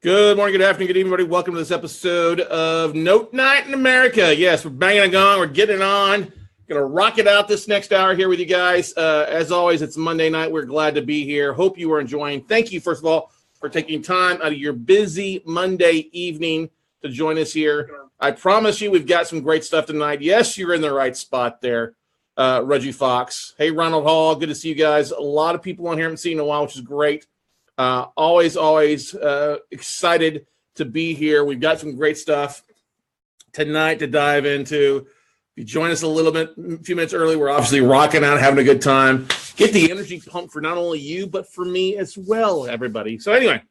Good morning, good afternoon, good evening, everybody. Welcome to this episode of Note Night in America. Yes, we're banging a gong. We're getting it on. Going to rock it out this next hour here with you guys. As always, it's Monday night. We're glad to be here. Hope you are enjoying. Thank you, first of all, for taking time out of your busy Monday evening to join us here. I promise you we've got some great stuff tonight. Yes, you're in the right spot there, Reggie Fox. Hey, Ronald Hall. Good to see you guys. A lot of people on here I haven't seen in a while, which is great. Always excited to be here. We've got some great stuff tonight to dive into. If you join us a few minutes early, we're obviously rocking out, having a good time. Get the energy pumped for not only you, but for me as well, everybody. So anyway,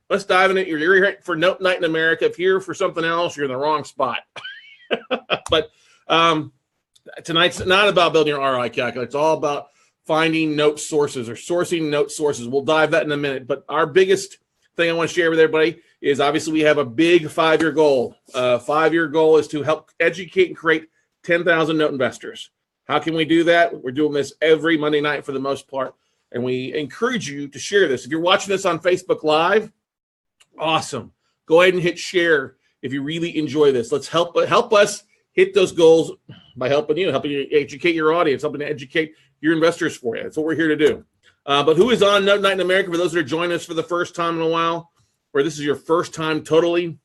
let's dive into it. You're here for Note Night in America. If you're here for something else, you're in the wrong spot. But tonight's not about building your ROI calculator. It's all about finding note sources or sourcing note sources. We'll dive that in a minute. But our biggest thing I want to share with everybody is obviously we have a big 5-year goal. 5-year goal is to help educate and create 10,000 note investors. How can we do that? We're doing this every Monday night for the most part. And we encourage you to share this. If you're watching this on Facebook Live, awesome. Go ahead and hit share if you really enjoy this. Let's help us hit those goals by helping you educate your audience, helping to educate your investors for you. That's what we're here to do. But who is on Note Night in America? For those that are joining us for the first time in a while, or this is your first time totally,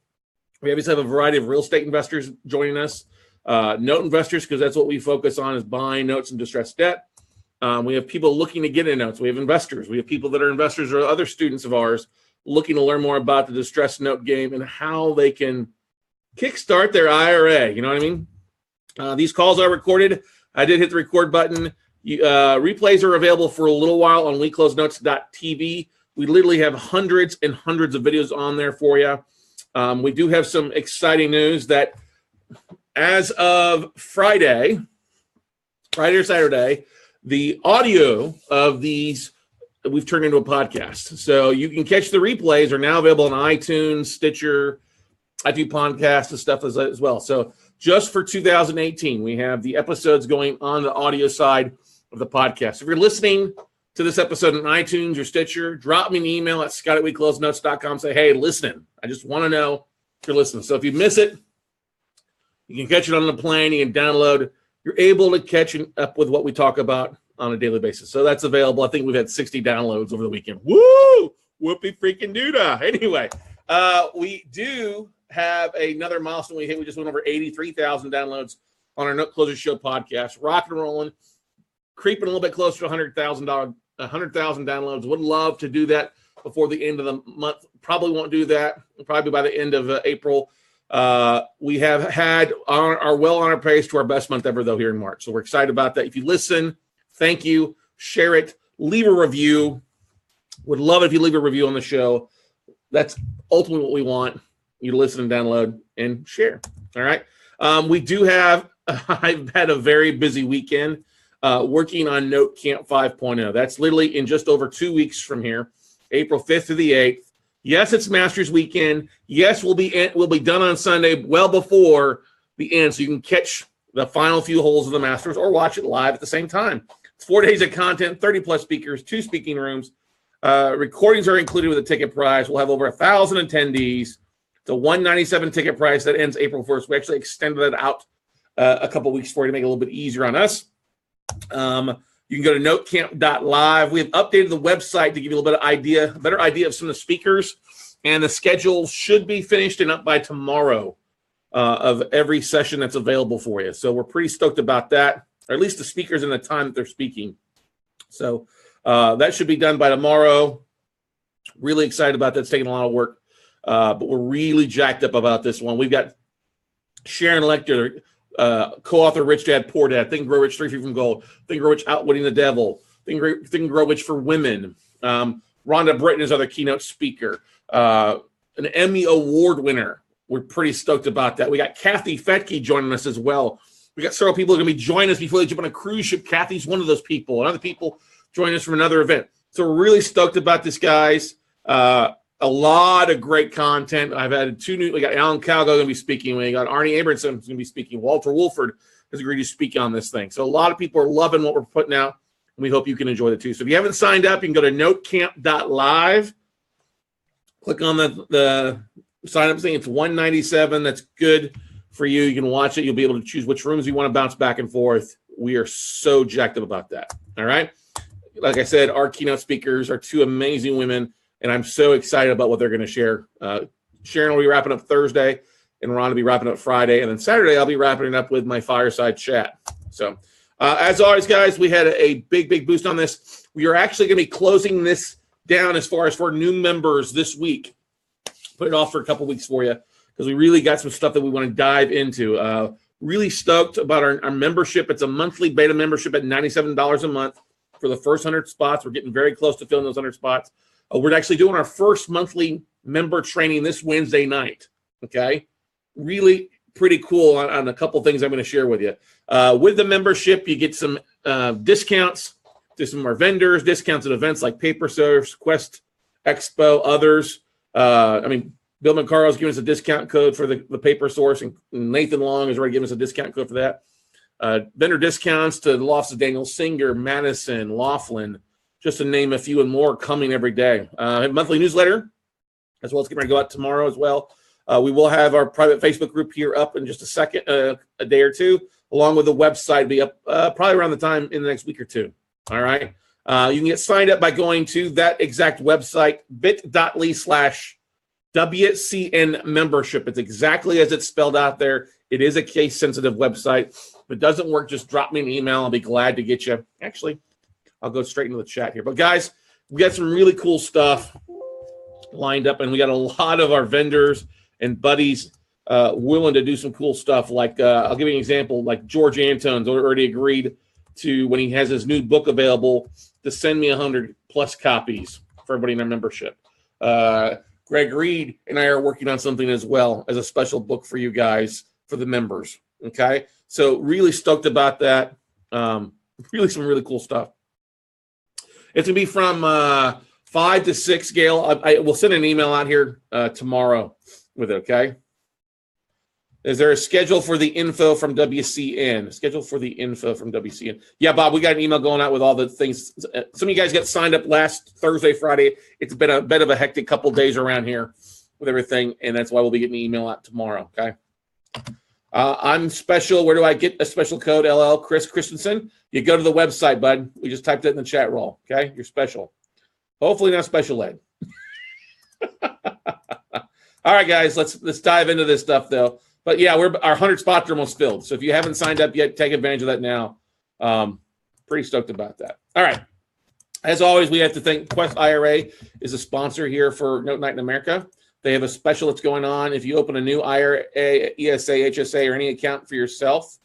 we obviously have a variety of real estate investors joining us. Note investors, because that's what we focus on, is buying notes and distressed debt. We have people looking to get in notes. We have investors. We have people that are investors or other students of ours looking to learn more about the distressed note game and how they can kickstart their IRA. You know what I mean? These calls are recorded. I did hit the record button. Replays are available for a little while on WeCloseNotes.tv. We literally have hundreds and hundreds of videos on there for you. We do have some exciting news that as of Friday or Saturday, the audio of these we've turned into a podcast. So you can catch the replays are now available on iTunes, Stitcher, iTunes Podcast and stuff as well. So just for 2018, we have the episodes going on the audio side of the podcast. If you're listening to this episode on iTunes or Stitcher, drop me an email at scott@weclosenotes.com. Say, hey, listening. I just want to know if you're listening. So if you miss it, you can catch it on the plane. You can download. You're able to catch up with what we talk about on a daily basis. So that's available. I think we've had 60 downloads over the weekend. Woo! Whoopee freaking doodah. Anyway, we do have another milestone we hit. We just went over 83,000 downloads on our Note Closer Show podcast. Rocking and rolling. Creeping a little bit closer to 100,000 downloads. Would love to do that before the end of the month. Probably won't do that. Probably by the end of April. We have had are well on our pace to our best month ever, though, here in March. So we're excited about that. If you listen, thank you. Share it. Leave a review. Would love it if you leave a review on the show. That's ultimately what we want. You to listen and download and share. All right. We do have, I've had a very busy weekend working on Note C.A.M.P 5.0. That's literally in just over 2 weeks from here, April 5th to the 8th. Yes, it's Masters weekend. Yes, we'll be done on Sunday well before the end, so you can catch the final few holes of the Masters or watch it live at the same time. It's 4 days of content, 30-plus speakers, 2 speaking rooms. Recordings are included with a ticket price. We'll have over 1,000 attendees. It's a $197 ticket price that ends April 1st. We actually extended that out a couple weeks for you to make it a little bit easier on us. You can go to notecamp.live. We have updated the website to give you a little bit of better idea of some of the speakers, and the schedule should be finished and up by tomorrow of every session that's available for you. So we're pretty stoked about that, or at least the speakers and the time that they're speaking. So that should be done by tomorrow. Really excited about that. It's taking a lot of work, but we're really jacked up about this one. We've got Sharon Lechter, co-author Rich Dad Poor Dad, Think and Grow Rich, 3 Feet from Gold, Think and Grow Rich, Outwitting the Devil, Think and Grow Rich for Women. Rhonda Britten is our keynote speaker, an Emmy award winner. We're pretty stoked about that. We got Kathy Fettke joining us as well. We got several people who are going to be joining us before they jump on a cruise ship. Kathy's one of those people, and other people join us from another event. So we're really stoked about this, guys. A lot of great content. I've added 2 new. We got Alan Calgo going to be speaking. We got Arnie Abramson who's going to be speaking. Walter Wolford has agreed to speak on this thing. So a lot of people are loving what we're putting out, and we hope you can enjoy it too. So if you haven't signed up, you can go to notecamp.live. Click on the sign up thing. It's $197. That's good for you. You can watch it. You'll be able to choose which rooms you want to bounce back and forth. We are so jacked up about that. All right. Like I said, our keynote speakers are two amazing women, and I'm so excited about what they're going to share. Sharon will be wrapping up Thursday, and Rhonda will be wrapping up Friday, and then Saturday I'll be wrapping it up with my fireside chat. So as always, guys, we had a big boost on this. We are actually going to be closing this down as far as for new members this week. Put it off for a couple weeks for you because we really got some stuff that we want to dive into. Really stoked about our membership. It's a monthly beta membership at $97 a month for the first 100 spots. We're getting very close to filling those 100 spots. We're actually doing our first monthly member training this Wednesday night. Okay, really pretty cool on a couple things I'm going to share with you. With the membership, you get some discounts to some of our vendors, discounts at events like PaperServe, Quest Expo, others. Bill McCarroll's giving us a discount code for the paper source, and Nathan Long has already given us a discount code for that. Vendor discounts to the lofts of Daniel Singer, Madison, Laughlin, just to name a few, and more coming every day. A monthly newsletter, as well as getting ready to go out tomorrow as well. We will have our private Facebook group here up in just a second, a day or two, along with the website be up probably around the time in the next week or two. All right. You can get signed up by going to that exact website, bit.ly/WCN membership. It's exactly as it's spelled out there. It is a case sensitive website. If it doesn't work, just drop me an email. I'll be glad to get you. Actually, I'll go straight into the chat here. But guys, we got some really cool stuff lined up, and we got a lot of our vendors and buddies willing to do some cool stuff. Like I'll give you an example. Like George Antone's already agreed to, when he has his new book available, to send me 100+ copies for everybody in our membership. Greg Reed and I are working on something as well as a special book for you guys for the members. Okay, so really stoked about that. Really some really cool stuff. It's gonna be from 5 to 6, Gail. I will send an email out here tomorrow with it. Okay. Is there a schedule for the info from WCN? Schedule for the info from WCN. Yeah, Bob, we got an email going out with all the things. Some of you guys got signed up last Thursday, Friday. It's been a bit of a hectic couple of days around here with everything, and that's why we'll be getting an email out tomorrow, okay? I'm special. Where do I get a special code, LL? Chris Christensen? You go to the website, bud. We just typed it in the chat roll, okay? You're special. Hopefully not special ed. All right, guys, let's dive into this stuff, though. But yeah, our 100 spots are almost filled. So if you haven't signed up yet, take advantage of that now. Pretty stoked about that. All right. As always, we have to thank Quest IRA is a sponsor here for Note Night in America. They have a special that's going on. If you open a new IRA, ESA, HSA, or any account for yourself,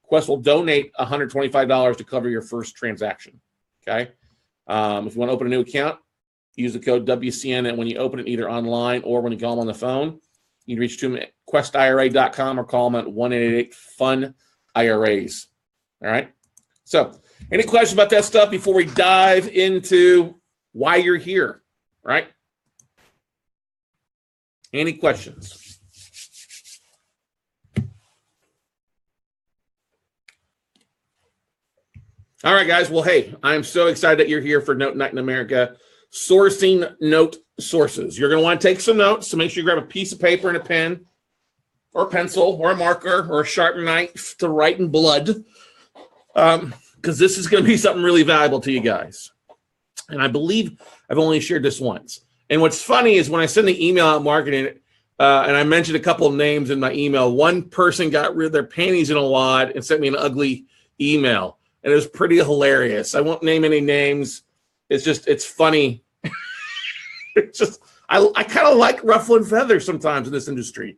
Quest will donate $125 to cover your first transaction. Okay. If you want to open a new account, use the code WCN, and when you open it either online or when you call them on the phone, you can reach to them at questira.com or call them at 1-888-FUN-IRAs. All right. So any questions about that stuff before we dive into why you're here? Right? Any questions? All right, guys. Well, hey, I'm so excited that you're here for Note Night in America. Sourcing note sources. You're going to want to take some notes, so make sure you grab a piece of paper and a pen or a pencil or a marker or a sharp knife to write in blood, because this is going to be something really valuable to you guys. And I believe I've only shared this once. And what's funny is when I send the email out marketing it, and I mentioned a couple of names in my email, one person got rid of their panties in a wad and sent me an ugly email. And it was pretty hilarious. I won't name any names. It's funny. It's just, I kind of like ruffling feathers sometimes in this industry.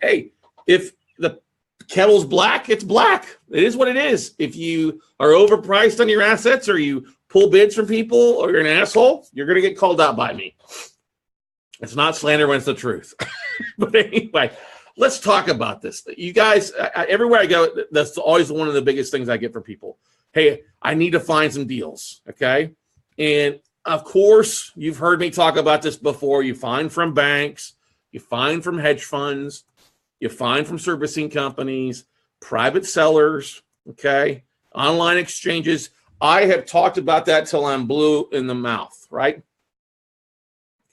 Hey, if the kettle's black, it's black. It is what it is. If you are overpriced on your assets, or you pull bids from people, or you're an asshole, you're going to get called out by me. It's not slander when it's the truth. But anyway, let's talk about this. You guys, everywhere I go, that's always one of the biggest things I get from people. Hey, I need to find some deals, okay? And of course, you've heard me talk about this before. You find from banks, you find from hedge funds, you find from servicing companies, private sellers, okay, online exchanges. I have talked about that till I'm blue in the mouth, right?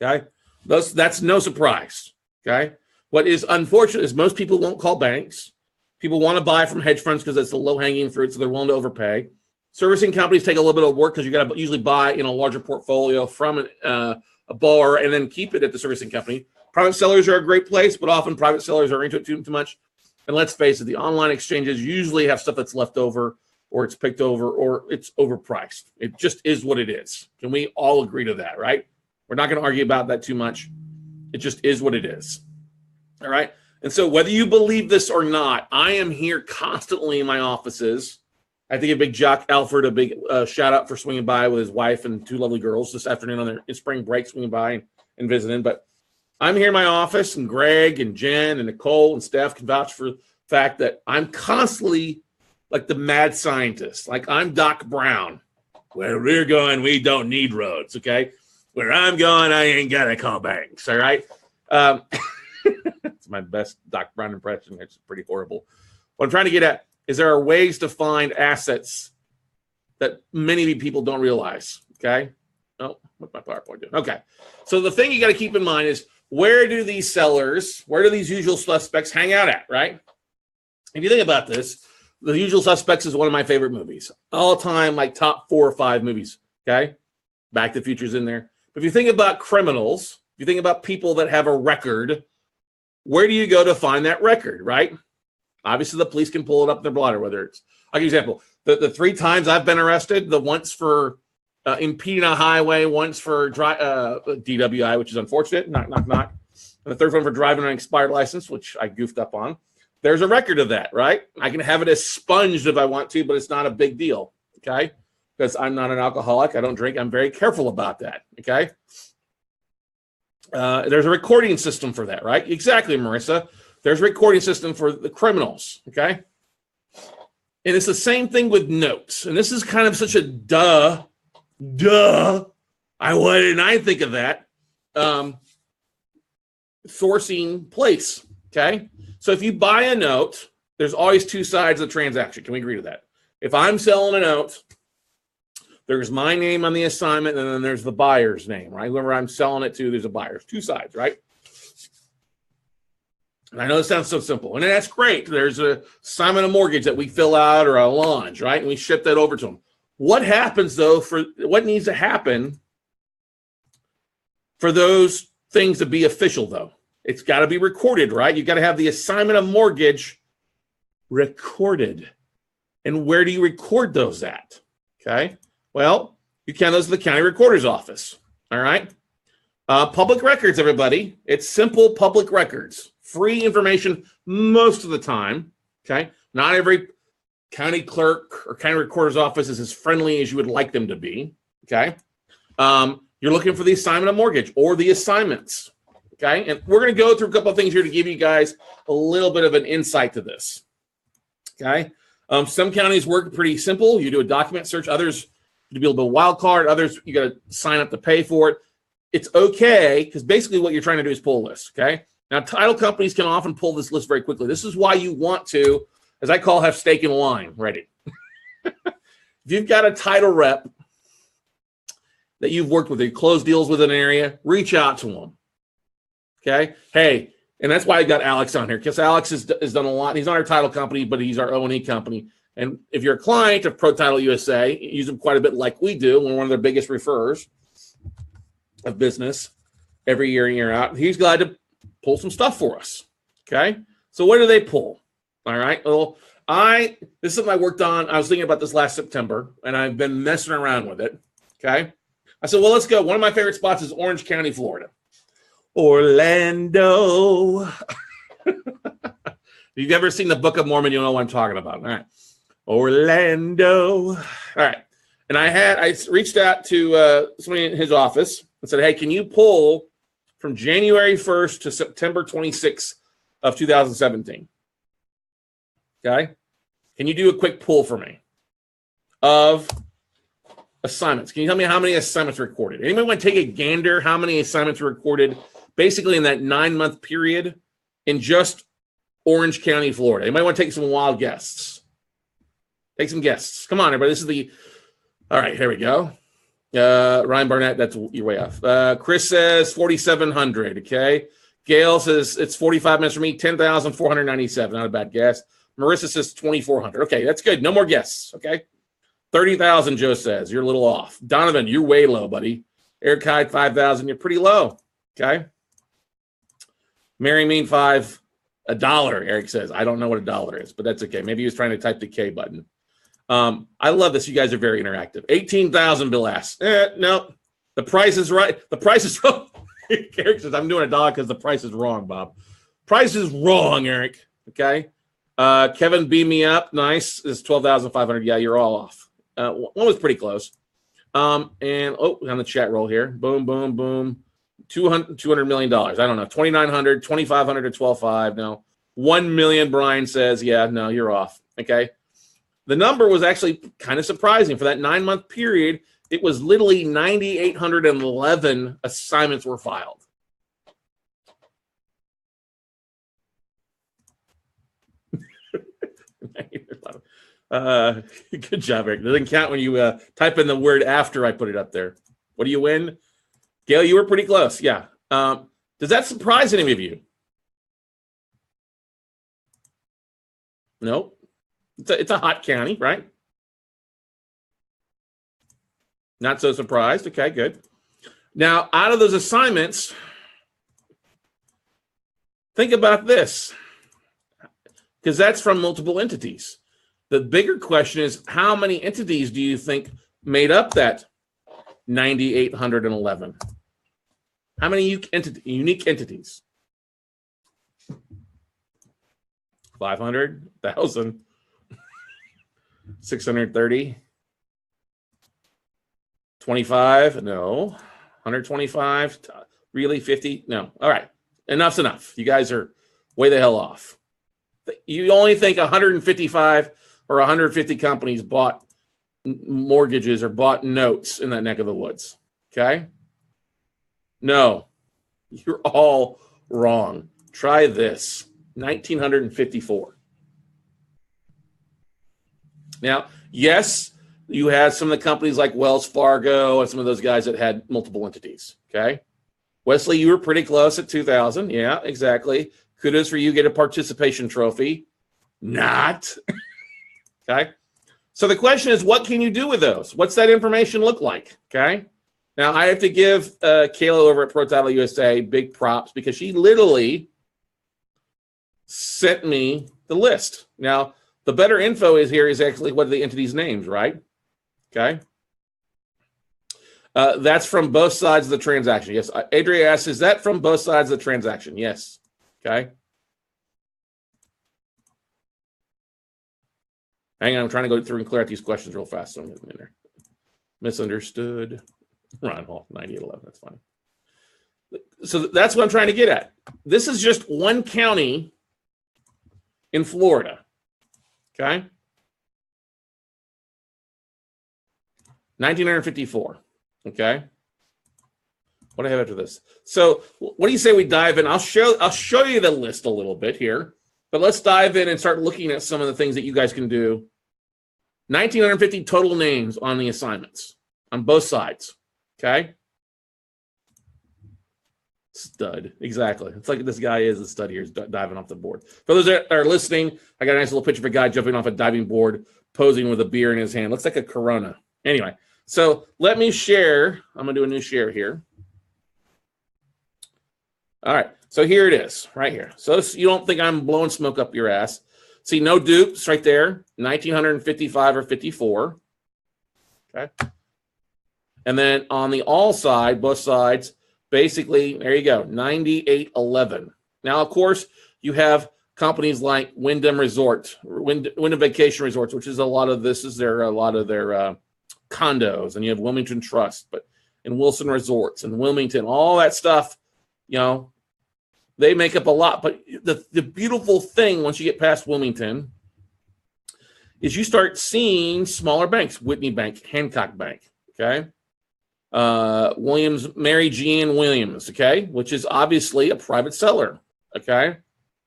Okay. Thus, that's no surprise. Okay. What is unfortunate is most people won't call banks. People want to buy from hedge funds because it's the low-hanging fruit, so they're willing to overpay. Servicing companies take a little bit of work because you got to usually buy in a larger portfolio from a borrower and then keep it at the servicing company. Private sellers are a great place, but often private sellers are into it too much. And let's face it, the online exchanges usually have stuff that's left over, or it's picked over, or it's overpriced. It just is what it is. Can we all agree to that, right? We're not going to argue about that too much. It just is what it is. All right. And so whether you believe this or not, I am here constantly in my offices. I think a big Jock Alford, a big shout out for swinging by with his wife and two lovely girls this afternoon on their spring break, swinging by and visiting. But I'm here in my office, and Greg and Jen and Nicole and Steph can vouch for the fact that I'm constantly like the mad scientist. Like I'm Doc Brown. Where we're going, we don't need roads, okay? Where I'm going, I ain't got to call banks, all right? It's my best Doc Brown impression. It's pretty horrible. What I'm trying to get at is there are ways to find assets that many people don't realize, okay? Oh, what's my PowerPoint doing? Okay. So the thing you got to keep in mind is where do these sellers, where do these usual suspects hang out at, right? If you think about this, The Usual Suspects is one of my favorite movies. All time, like top 4 or 5 movies, okay? Back to the Future's in there. But if you think about criminals, if you think about people that have a record, where do you go to find that record, right? Obviously, the police can pull it up in their blotter, whether it's, I'll give you an example. The 3 times I've been arrested, the once for impeding a highway, once for DWI, which is unfortunate, knock. And the 3rd one for driving an expired license, which I goofed up on. There's a record of that, right? I can have it expunged if I want to, but it's not a big deal, okay? Because I'm not an alcoholic. I don't drink. I'm very careful about that, okay? There's a recording system for that, right? Exactly, Marissa. There's a recording system for the criminals, okay? And it's the same thing with notes. And this is kind of such a duh. Why didn't I think of that? Sourcing place, okay? So if you buy a note, there's always 2 sides of the transaction. Can we agree to that? If I'm selling a note, there's my name on the assignment, and then there's the buyer's name, right? Whoever I'm selling it to, there's a buyer. 2 sides, right? And I know it sounds so simple, and that's great. There's a assignment of mortgage that we fill out or a launch, right? And we ship that over to them. What happens, though, what needs to happen for those things to be official, though? It's got to be recorded, right? You've got to have the assignment of mortgage recorded. And where do you record those at? Okay. Well, you can those at the county recorder's office. All right. Public records, everybody. It's simple public records. Free information most of the time. Okay. Not every county clerk or county recorder's office is as friendly as you would like them to be. Okay. You're looking for the assignment of mortgage or the assignments. Okay. And we're going to go through a couple of things here to give you guys a little bit of an insight to this. Okay. Some counties work pretty simple. You do a document search. Others, you do a little bit of wild card. Others, you got to sign up to pay for it. It's okay because basically what you're trying to do is pull a list. Okay. Now, title companies can often pull this list very quickly. This is why you want to, as I call, have stake in line ready. If you've got a title rep that you've worked with, that you close deals with in an area, reach out to them. Okay. Hey, and that's why I got Alex on here, because Alex has done a lot. He's not our title company, but he's our O&E company. And if you're a client of Pro Title USA, you use them quite a bit like we do. We're one of their biggest referrers of business every year in, year out. He's glad to pull some stuff for us. Okay. So what do they pull? All right. Well, this is something I worked on. I was thinking about this last September, and I've been messing around with it. Okay. I said, well, let's go. One of my favorite spots is Orange County, Florida. Orlando. If you've ever seen the Book of Mormon, you'll know what I'm talking about. All right. Orlando. All right. And I reached out to somebody in his office and said, hey, can you pull from January 1st to September 26th of 2017? Okay. Can you do a quick pull for me of assignments? Can you tell me how many assignments were recorded? Anybody want to take a gander how many assignments were recorded basically in that 9-month period in just Orange County, Florida? Anybody want to take some wild guesses? Take some guesses. Come on, everybody. All right, here we go. Ryan Barnett, that's you're way off. Chris says 4,700. Okay. Gail says it's 45 minutes for me, 10,497. Not a bad guess. Marissa says 2,400. Okay, that's good. No more guesses. Okay. 30,000, Joe says. You're a little off. Donovan, you're way low, buddy. Eric Hyde, 5,000. You're pretty low. Okay. Mary Mean, $5. Eric says. I don't know what a dollar is, but that's okay. Maybe he was trying to type the K button. I love this. You guys are very interactive. 18,000, Bill asks. No, the price is right. The price is wrong. Eric says, I'm doing $1 because the price is wrong, Bob. Price is wrong, Eric. Okay. Kevin, beam me up. Nice. It's 12,500. Yeah, you're all off. One was pretty close. On the chat roll here. Boom, boom, boom. $200 million. I don't know. 2,900, 2,500 to 12.5. No. 1 million, Brian says. Yeah, no, you're off. Okay. The number was actually kind of surprising. For that 9-month period, it was literally 9,811 assignments were filed. Good job, Eric. It doesn't count when you type in the word after I put it up there. What do you win? Gail, you were pretty close. Yeah. Does that surprise any of you? Nope. It's a hot county, right? Not so surprised. Okay, good. Now, out of those assignments, think about this, because that's from multiple entities. The bigger question is, how many entities do you think made up that 9,811? How many unique entities? 500, 1,000, 630, 25? No. 125? Really? 50? No. All right. Enough's enough. You guys are way the hell off. You only think 155 or 150 companies bought mortgages or bought notes in that neck of the woods. Okay? No. You're all wrong. Try this. 1,954. Now, yes, you had some of the companies like Wells Fargo and some of those guys that had multiple entities. Okay. Wesley, you were pretty close at 2,000. Yeah, exactly. Kudos for you. Get a participation trophy. Not. Okay. So the question is, what can you do with those? What's that information look like? Okay. Now, I have to give Kayla over at Pro Title USA big props because she literally sent me the list. Now, the better info is actually what are the entities' names, right? Okay. That's from both sides of the transaction. Yes. Adria asks, is that from both sides of the transaction? Yes. Okay. Hang on. I'm trying to go through and clear out these questions real fast. So I'm in there. Misunderstood. Ron Hall, 9811. That's fine. So that's what I'm trying to get at. This is just one county in Florida. Okay. 1,954. Okay. What do I have after this? So what do you say we dive in? I'll show you the list a little bit here, but let's dive in and start looking at some of the things that you guys can do. 1,950 total names on the assignments on both sides. Okay. Stud. Exactly. It's like this guy is a stud here. He's diving off the board. For those that are listening, I got a nice little picture of a guy jumping off a diving board, posing with a beer in his hand. Looks like a Corona. Anyway, so let me share. I'm going to do a new share here. All right. So here it is right here. So you don't think I'm blowing smoke up your ass. See, no dupes right there. 1,955 or 54. Okay. And then on the all side, both sides, basically, there you go, 9,811. Now, of course, you have companies like Wyndham Vacation Resorts, which is a lot of their condos, and you have Wilmington Trust, but and Wilson Resorts and Wilmington, all that stuff, you know, they make up a lot. But the beautiful thing once you get past Wilmington is you start seeing smaller banks, Whitney Bank, Hancock Bank, okay? Mary Jean Williams, okay, which is obviously a private seller, okay.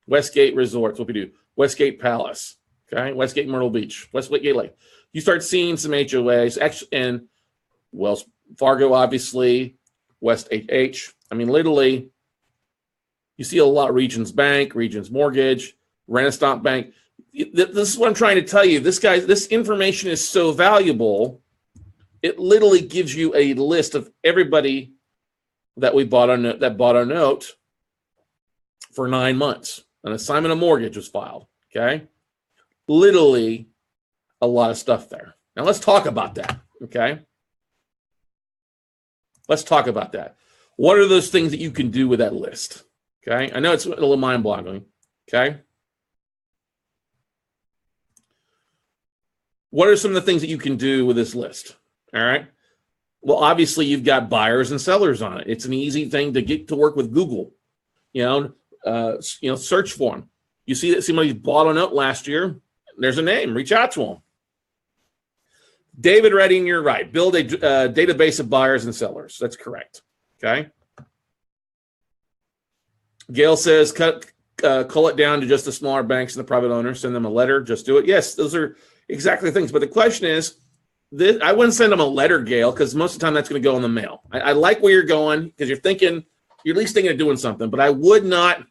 Westgate Resorts, what we do, Westgate Palace, okay, Westgate Myrtle Beach, Westgate Lake. You start seeing some HOAs, actually, and Fargo, obviously, West HH. I mean, literally, you see a lot. Regions Bank, Regions Mortgage, Renaissance Bank. This is what I'm trying to tell you. This information is so valuable. It literally gives you a list of everybody that bought a note for 9 months. An assignment of mortgage was filed. Okay, literally a lot of stuff there. Now let's talk about that. Okay, let's talk about that. What are those things that you can do with that list? Okay, I know it's a little mind-boggling. Okay. What are some of the things that you can do with this list? All right. Well, obviously, you've got buyers and sellers on it. It's an easy thing to get to work with Google. Search for them. You see that somebody bought a note last year. There's a name. Reach out to them. David Redding, you're right. Build a database of buyers and sellers. That's correct. Okay. Gail says, cull it down to just the smaller banks and the private owners. Send them a letter. Just do it. Yes, those are exactly things. But the question is, I wouldn't send them a letter, Gail, because most of the time that's going to go in the mail. I like where you're going because you're at least thinking of doing something. But I would not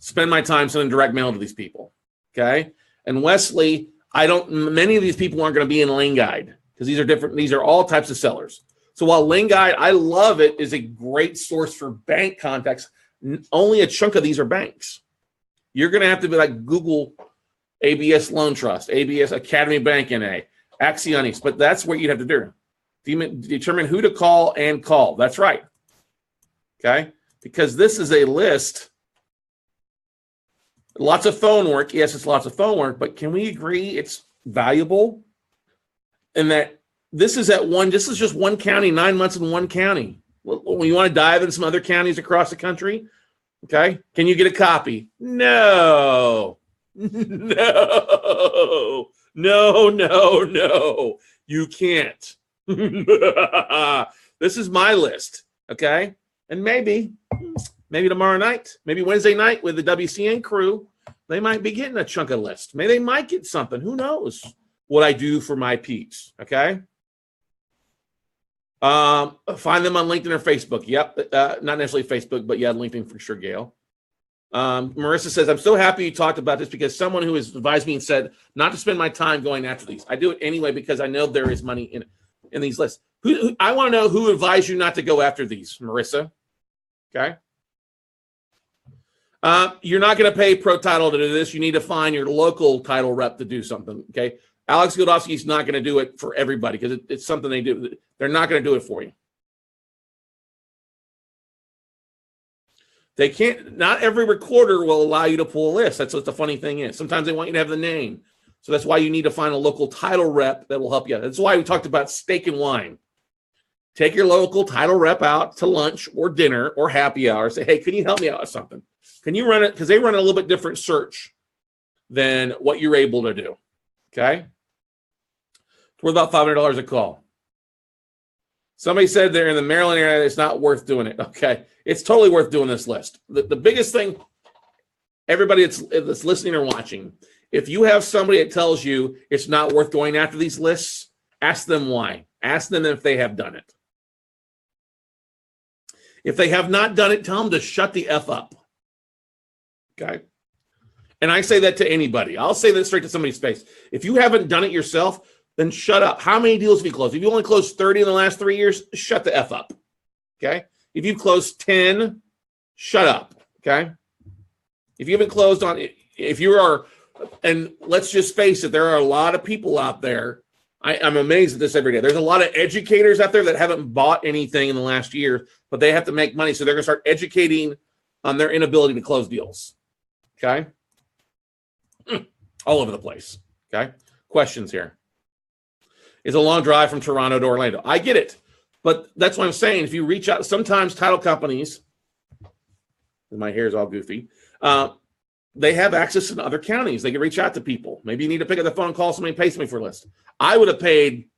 spend my time sending direct mail to these people. Okay. And Wesley, many of these people aren't going to be in Lane Guide because these are different. These are all types of sellers. So while Lane Guide, I love it, is a great source for bank contacts, only a chunk of these are banks. You're going to have to be like Google ABS Loan Trust, ABS Academy Bank NA, Accionis, but that's what you'd have to do. Determine who to call and call. That's right. Okay. Because this is a list. Lots of phone work. Yes, it's lots of phone work, but can we agree it's valuable? And that this is just one county, 9 months in one county. When you want to dive in some other counties across the country, okay, can you get a copy? No. No. You can't. This is my list, okay? And maybe tomorrow night, maybe Wednesday night with the WCN crew, they might be getting a chunk of list. Maybe they might get something. Who knows what I do for my peeps, okay? Find them on LinkedIn or Facebook. Yep, not necessarily Facebook, but yeah, LinkedIn for sure, Gail. Marissa says, I'm so happy you talked about this because someone who has advised me and said not to spend my time going after these. I do it anyway because I know there is money in these lists. I want to know who advised you not to go after these, Marissa. Okay. You're not going to pay Pro Title to do this. You need to find your local title rep to do something. Okay. Alex Godofsky's not going to do it for everybody because it's something they do. They're not going to do it for you. They can't, not every recorder will allow you to pull a list. That's what the funny thing is. Sometimes they want you to have the name. So that's why you need to find a local title rep that will help you out. That's why we talked about steak and wine. Take your local title rep out to lunch or dinner or happy hour. Say, hey, can you help me out with something? Can you run it? Because they run a little bit different search than what you're able to do. Okay. It's worth about $500 a call. Somebody said they're in the Maryland area, it's not worth doing it. Okay. It's totally worth doing this list. The biggest thing, everybody that's listening or watching, if you have somebody that tells you it's not worth going after these lists, ask them why. Ask them if they have done it. If they have not done it, tell them to shut the F up. Okay. And I say that to anybody. I'll say that straight to somebody's face. If you haven't done it yourself, then shut up. How many deals have you closed? If you only closed 30 in the last 3 years, shut the F up. Okay. If you've closed 10, shut up. Okay. If you haven't closed on it, if you are, and let's just face it, there are a lot of people out there. I'm amazed at this every day. There's a lot of educators out there that haven't bought anything in the last year, but they have to make money. So they're going to start educating on their inability to close deals. Okay. All over the place. Okay. Questions here. It's a long drive from Toronto to Orlando. I get it. But that's what I'm saying. If you reach out, sometimes title companies, my hair is all goofy, they have access to other counties. They can reach out to people. Maybe you need to pick up the phone, call somebody, and pay somebody for a list. I would have paid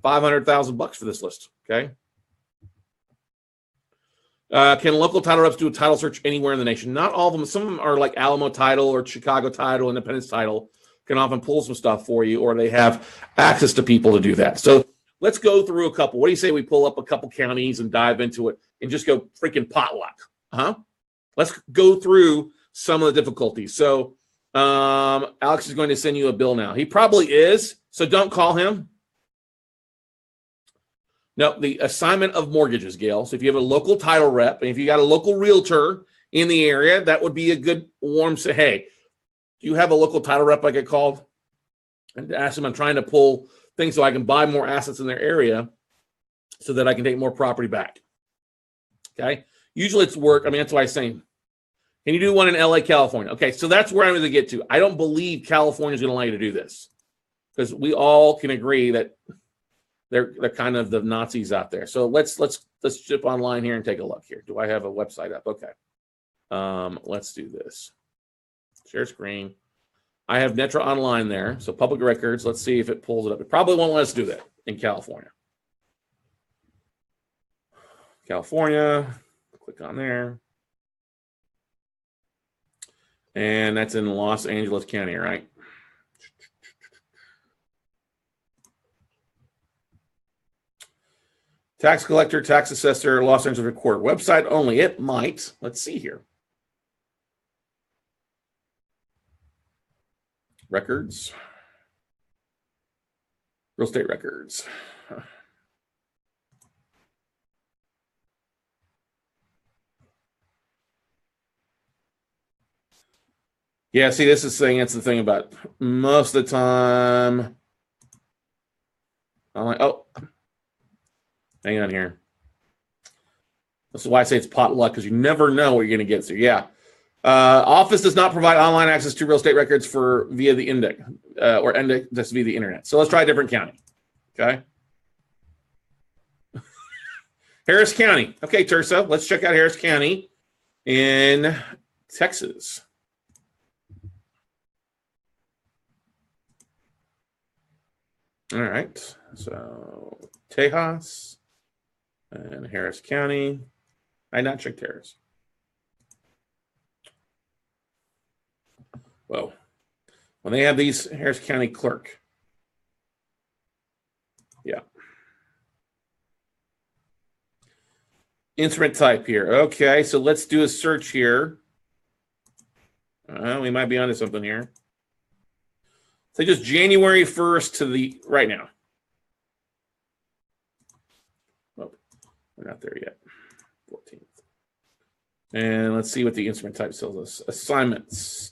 $500,000 for this list. Okay. Can local title reps do a title search anywhere in the nation? Not all of them. Some of them are like Alamo Title or Chicago Title, Independence Title, can often pull some stuff for you, or they have access to people to do that. So let's go through a couple. What do you say we pull up a couple counties and dive into it and just go freaking potluck? Let's go through some of the difficulties. So Alex is going to send you a bill now. He probably is, so don't call him. No, the assignment of mortgages, Gail. So if you have a local title rep, and if you got a local realtor in the area, that would be a good warm say, hey, do you have a local title rep I get called? And ask them, I'm trying to pull things so I can buy more assets in their area so that I can take more property back. Okay. Usually it's work. I mean, that's why I'm saying, can you do one in LA, California? Okay. So that's where I'm going to get to. I don't believe California is going to allow you to do this because we all can agree that they're kind of the Nazis out there. So let's jump online here and take a look here. Do I have a website up? Okay. Let's do this. Share screen. I have Netra Online there, so public records. Let's see if it pulls it up. It probably won't let us do that in California. California, click on there. And that's in Los Angeles County, right? Tax collector, tax assessor, Los Angeles Recorder. Website only. It might. Let's see here. Records. Real estate records. Yeah, see, this is saying that's the thing about most of the time. I'm like, oh, hang on here. This is why I say it's potluck, because you never know what you're going to get. So, yeah. Office does not provide online access to real estate records via the index or index via the internet. So let's try a different county. Okay. Harris County. Okay, Tersa, let's check out Harris County in Texas. All right. So Tejas and Harris County. I not checked Harris. Whoa. When they have these Harris County clerk. Yeah. Instrument type here. Okay, so let's do a search here. We might be onto something here. So just January 1st to the right now. Oh, we're not there yet. 14th. And let's see what the instrument type tells us. Assignments.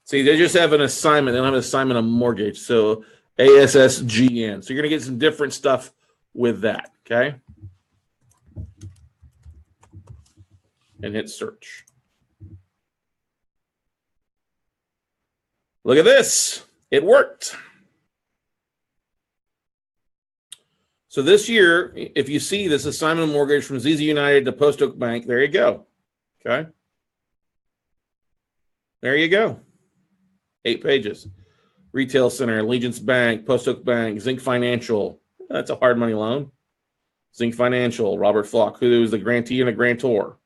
See, they just have an assignment. They don't have an assignment of mortgage. So ASSGN. So you're going to get some different stuff with that. Okay. And hit search. Look at this. It worked. So this year, if you see this assignment of mortgage from ZZ United to Post Oak Bank, there you go. Okay. There you go. 8 pages. Retail Center, Allegiance Bank, Post Oak Bank, Zinc Financial. That's a hard money loan. Zinc Financial, Robert Flock, who is the grantee and a grantor.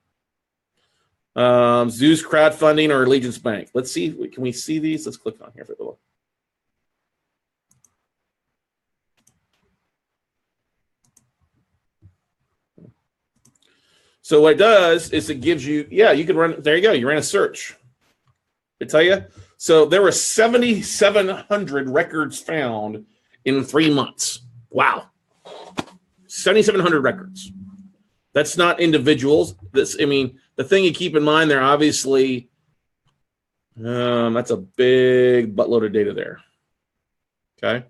Zeus Crowdfunding or Allegiance Bank. Let's see. Can we see these? Let's click on here for a little. So what it does is it gives you, you can run, there you go. You ran a search. I tell you. So there were 7,700 records found in 3 months. Wow. 7,700 records. That's not individuals. The thing you keep in mind there, obviously, that's a big buttload of data there. Okay.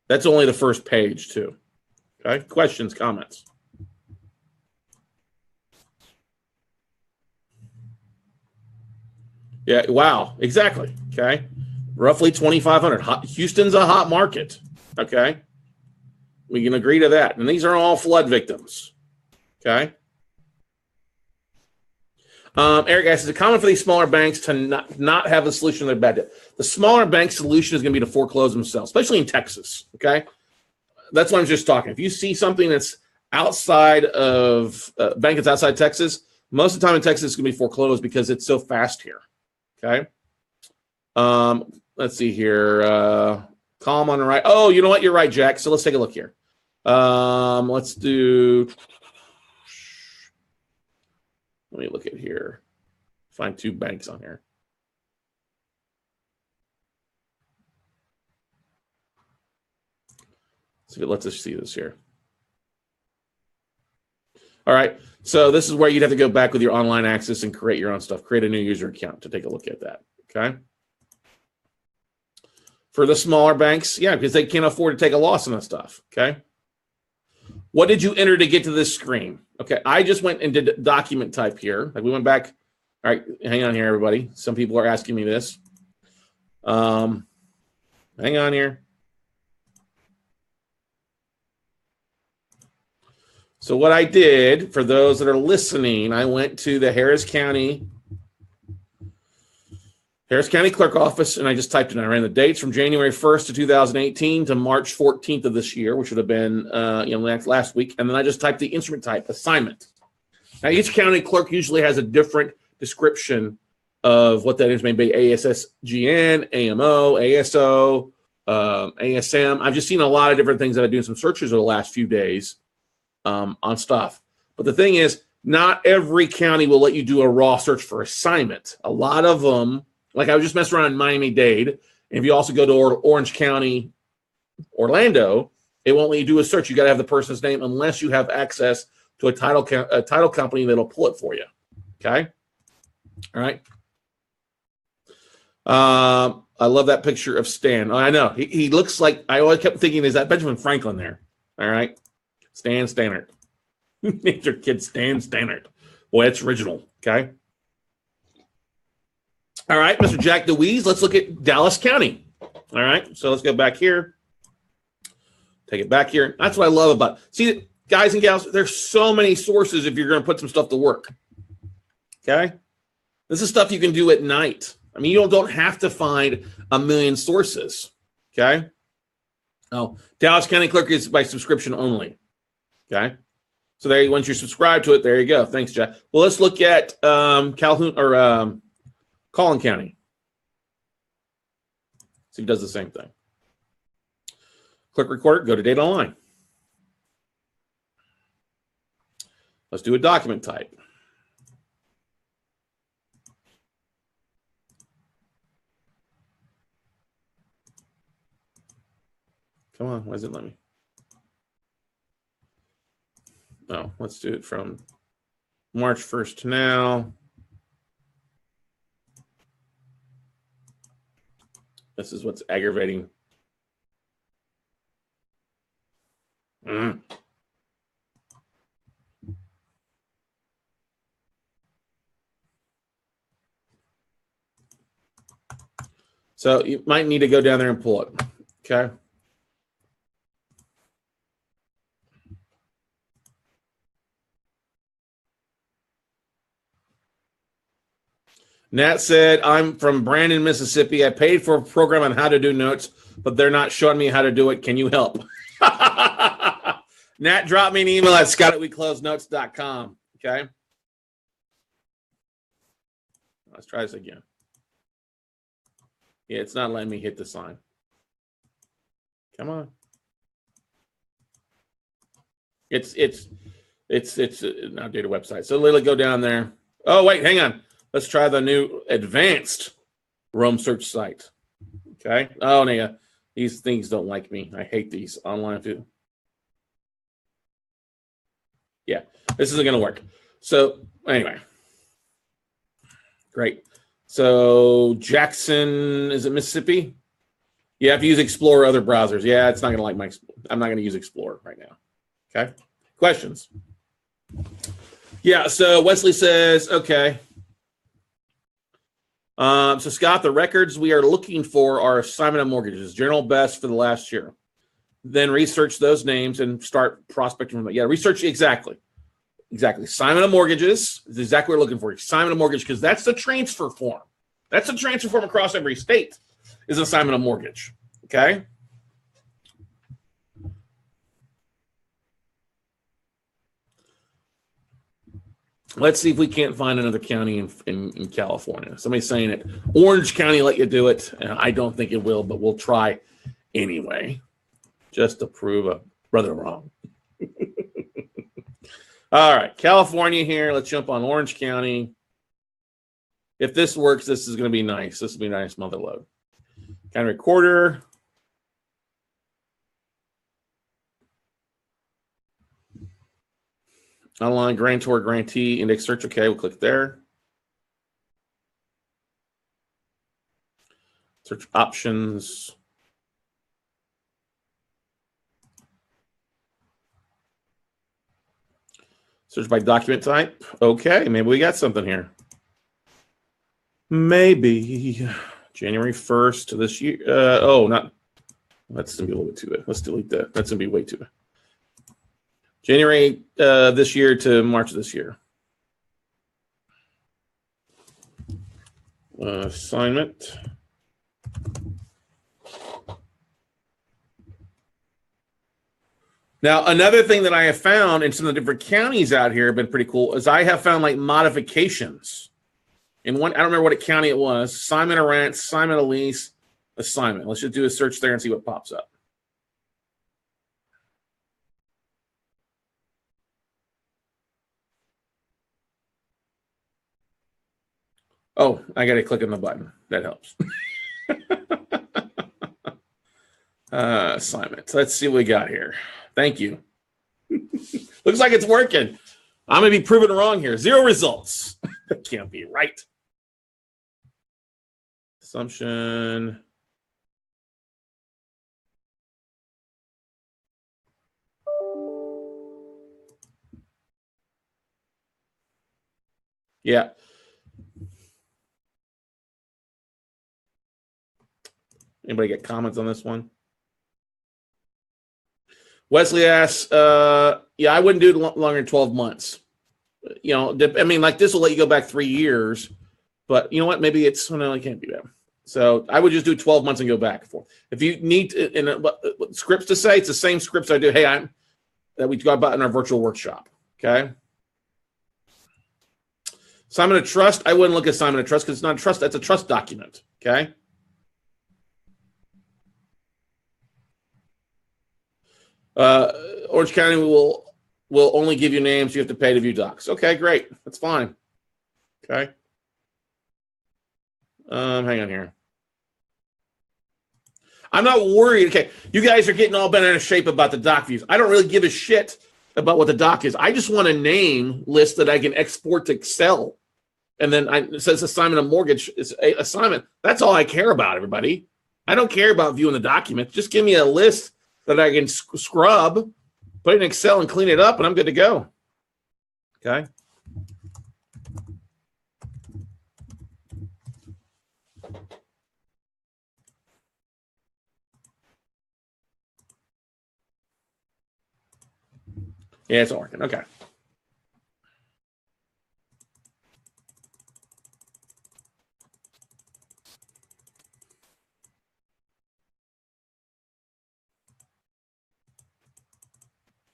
That's only the first page, too. Okay. Questions, comments? Yeah. Wow. Exactly. Okay. Roughly 2,500. Houston's a hot market. Okay. We can agree to that. And these are all flood victims. Okay. Eric asks, is it common for these smaller banks to not have a solution to their bad debt? The smaller bank solution is going to be to foreclose themselves, especially in Texas. Okay. That's what I'm just talking. If you see something that's outside of bank that's outside Texas, most of the time in Texas it's going to be foreclosed because it's so fast here. Okay. Let's see here. Column on the right. Oh, you know what? You're right, Jack. So let's take a look here. Let's do. Let me look at here. Find 2 banks on here. See if it lets us see this here. All right. So this is where you'd have to go back with your online access and create your own stuff. Create a new user account to take a look at that. Okay. For the smaller banks, yeah, because they can't afford to take a loss on that stuff. Okay. What did you enter to get to this screen? Okay. I just went and did document type here. Like we went back. All right. Hang on here, everybody. Some people are asking me this. Hang on here. So what I did, for those that are listening, I went to the Harris County Clerk Office, and I just typed in. I ran the dates from January 1st to 2018 to March 14th of this year, which would have been last week. And then I just typed the instrument type, assignment. Now, each county clerk usually has a different description of what that is. Maybe ASSGN, AMO, ASO, ASM. I've just seen a lot of different things that I've done some searches over the last few days on stuff. But the thing is, not every county will let you do a raw search for assignment. A lot of them, like I was just messing around in Miami-Dade, and if you also go to Orange County, Orlando, it won't let you do a search. You got to have the person's name unless you have access to a title company that'll pull it for you. Okay? All right. I love that picture of Stan. Oh, I know. He looks like, I always kept thinking, is that Benjamin Franklin there? All right. Stan Stannard. Named their kid Stan Stannard. Boy, that's original. Okay. All right, Mr. Jack DeWeese, let's look at Dallas County. All right. So let's go back here. Take it back here. That's what I love about it. See, guys and gals, there's so many sources if you're going to put some stuff to work. Okay. This is stuff you can do at night. I mean, you don't have to find a million sources. Okay. Oh, Dallas County Clerk is by subscription only. Okay. So there, once you're subscribed to it, there you go. Thanks, Jack. Well, let's look at Calhoun or Collin County. So he does the same thing. Click record, go to data online. Let's do a document type. Come on, why does it let me? Oh, let's do it from March 1st to now. This is what's aggravating. So you might need to go down there and pull it. Okay. Nat said, I'm from Brandon, Mississippi. I paid for a program on how to do notes, but they're not showing me how to do it. Can you help? Nat, drop me an email at scott@weclosenotes.com. Okay. Let's try this again. Yeah, it's not letting me hit the sign. Come on. It's an outdated website. So literally go down there. Oh, wait, hang on. Let's try the new advanced Rome search site. Okay. Oh, yeah. These things don't like me. I hate these online too. Yeah, this isn't going to work. So anyway, great. So Jackson, is it Mississippi? You have to use Explorer or other browsers. Yeah, it's not going to like I'm not going to use Explorer right now. Okay. Questions? Yeah. So Wesley says, okay. So Scott, the records we are looking for are assignment of mortgages, general best for the last year. Then research those names and start prospecting from them. Yeah, research exactly. Assignment of mortgages is exactly what we're looking for. Assignment of mortgage, because that's the transfer form. That's the transfer form across every state is assignment of mortgage. Okay. Let's see if we can't find another county in California. Somebody's saying it. Orange County let you do it. I don't think it will, but we'll try anyway, just to prove a brother wrong. All right, California here. Let's jump on Orange County. If this works, this is going to be nice. This will be a nice mother load. County recorder. Online grantor, grantee, index search. Okay, we'll click there. Search options. Search by document type. Okay, maybe we got something here. Maybe January 1st to this year. Not. That's going to be a little bit too bad. Let's delete that. That's going to be way too bad. January this year to March this year. Assignment. Now, another thing that I have found in some of the different counties out here have been pretty cool is I have found like modifications. In one, I don't remember what county it was. Assignment of rent, assignment of lease, assignment. Let's just do a search there and see what pops up. Oh, I got to click on the button. That helps. Assignment. Let's see what we got here. Thank you. Looks like it's working. I'm going to be proven wrong here. 0 results. That can't be right. Assumption. Yeah. Anybody get comments on this one? Wesley asks, yeah, I wouldn't do it longer than 12 months. You know, I mean, like this will let you go back 3 years, but you know what? Maybe it's, no, I can't do that. So I would just do 12 months and go back and forth. If you need scripts to say, it's the same scripts I do. Hey, that we got about in our virtual workshop. Okay. Assignment of trust. I wouldn't look at assignment of trust because it's not a trust. That's a trust document. Okay. Orange County will only give you names. You have to pay to view docs. Okay, great. That's fine. Okay. Hang on here. I'm not worried. Okay, you guys are getting all bent out of shape about the doc views. I don't really give a shit about what the doc is. I just want a name list that I can export to Excel. And then it says assignment of mortgage is a assignment. That's all I care about, everybody. I don't care about viewing the document. Just give me a list that I can scrub, put it in Excel and clean it up, and I'm good to go. Okay. Yeah, it's all working. Okay.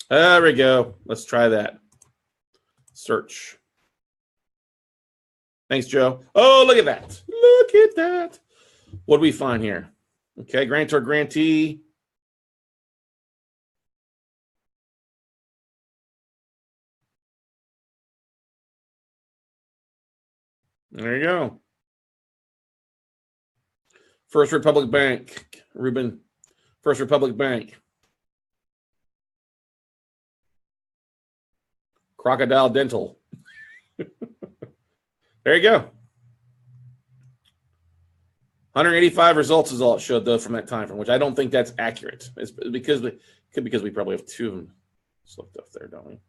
There we go. Let's try that. Search. Thanks, Joe. Oh, look at that. Look at that. What do we find here? Okay, grantor, grantee. There you go. First Republic Bank. Ruben. First Republic Bank. Crocodile Dental. There you go. 185 results is all it showed, though, from that time frame, which I don't think that's accurate. It's because we probably have 2 of them slipped up there, don't we?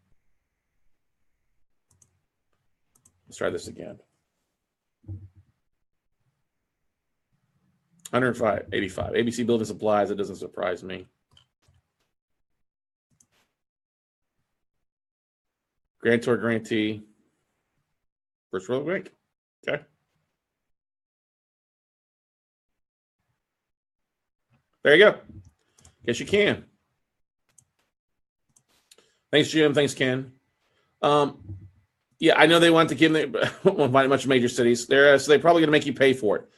Let's try this again. 105, 85. ABC Building Supplies, it doesn't surprise me. Grantor, grantee. First World Bank. Okay. There you go. Guess you can. Thanks, Jim. Thanks, Ken. Yeah, I know they want to give them a bunch of major cities. So they're probably going to make you pay for it.